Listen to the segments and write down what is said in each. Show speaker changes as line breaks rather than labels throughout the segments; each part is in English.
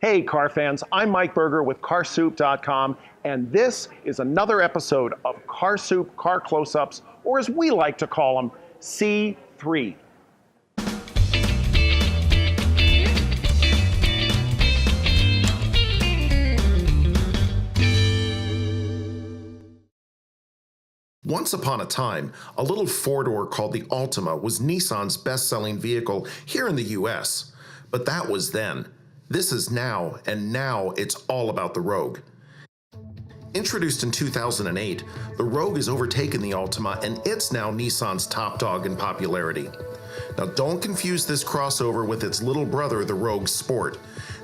Hey car fans, I'm Mike Berger with CarSoup.com, and this is another episode of CarSoup Car Closeups, or as we like to call them, C3.
Once upon a time, a little four-door called the Altima was Nissan's best-selling vehicle here in the US. But that was then. This is now, and now it's all about the Rogue. Introduced in 2008, the Rogue has overtaken the Altima, and it's now Nissan's top dog in popularity. Now don't confuse this crossover with its little brother, the Rogue Sport.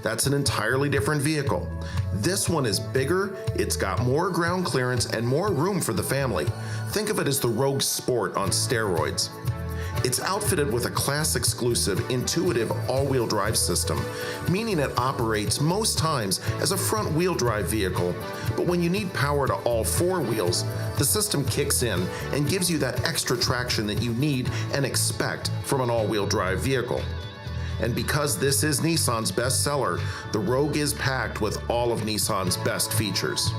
That's an entirely different vehicle. This one is bigger, it's got more ground clearance and more room for the family. Think of it as the Rogue Sport on steroids. It's outfitted with a class-exclusive, intuitive all-wheel drive system, meaning it operates most times as a front-wheel drive vehicle, but when you need power to all four wheels, the system kicks in and gives you that extra traction that you need and expect from an all-wheel drive vehicle. And because this is Nissan's best seller, the Rogue is packed with all of Nissan's best features.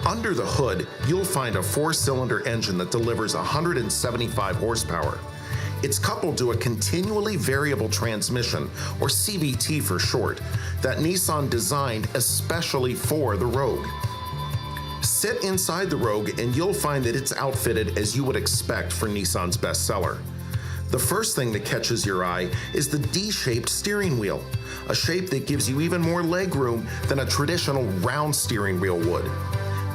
Under the hood, you'll find a four-cylinder engine that delivers 175 horsepower. It's coupled to a continually variable transmission, or CVT for short, that Nissan designed especially for the Rogue. Sit inside the Rogue and you'll find that it's outfitted as you would expect for Nissan's bestseller. The first thing that catches your eye is the D-shaped steering wheel, a shape that gives you even more leg room than a traditional round steering wheel would.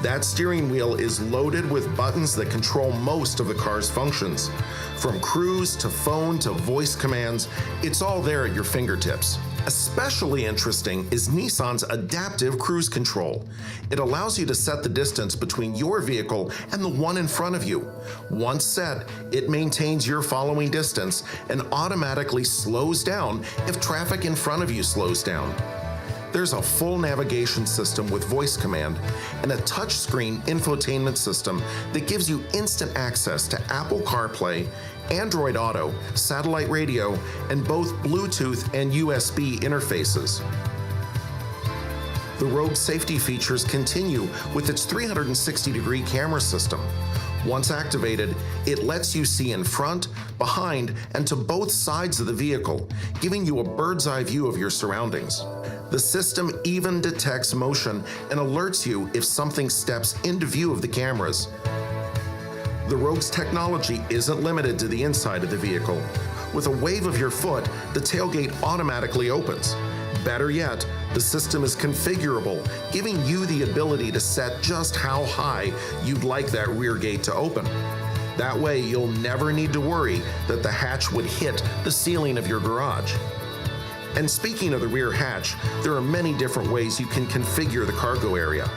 That steering wheel is loaded with buttons that control most of the car's functions. From cruise to phone to voice commands, it's all there at your fingertips. Especially interesting is Nissan's adaptive cruise control. It allows you to set the distance between your vehicle and the one in front of you. Once set, it maintains your following distance and automatically slows down if traffic in front of you slows down. There's a full navigation system with voice command and a touchscreen infotainment system that gives you instant access to Apple CarPlay, Android Auto, satellite radio, and both Bluetooth and USB interfaces. The Rogue safety features continue with its 360-degree camera system. Once activated, it lets you see in front, behind, and to both sides of the vehicle, giving you a bird's-eye view of your surroundings. The system even detects motion and alerts you if something steps into view of the cameras. The Rogue's technology isn't limited to the inside of the vehicle. With a wave of your foot, the tailgate automatically opens. Better yet, the system is configurable, giving you the ability to set just how high you'd like that rear gate to open. That way, you'll never need to worry that the hatch would hit the ceiling of your garage. And speaking of the rear hatch, there are many different ways you can configure the cargo area.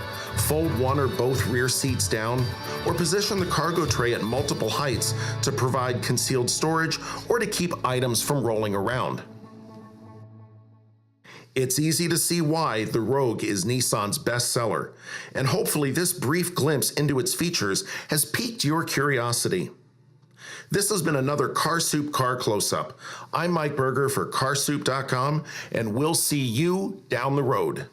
Fold one or both rear seats down, or position the cargo tray at multiple heights to provide concealed storage or to keep items from rolling around. It's easy to see why the Rogue is Nissan's bestseller, and hopefully this brief glimpse into its features has piqued your curiosity. This has been another CarSoup Car Close-Up. I'm Mike Berger for CarSoup.com, and we'll see you down the road.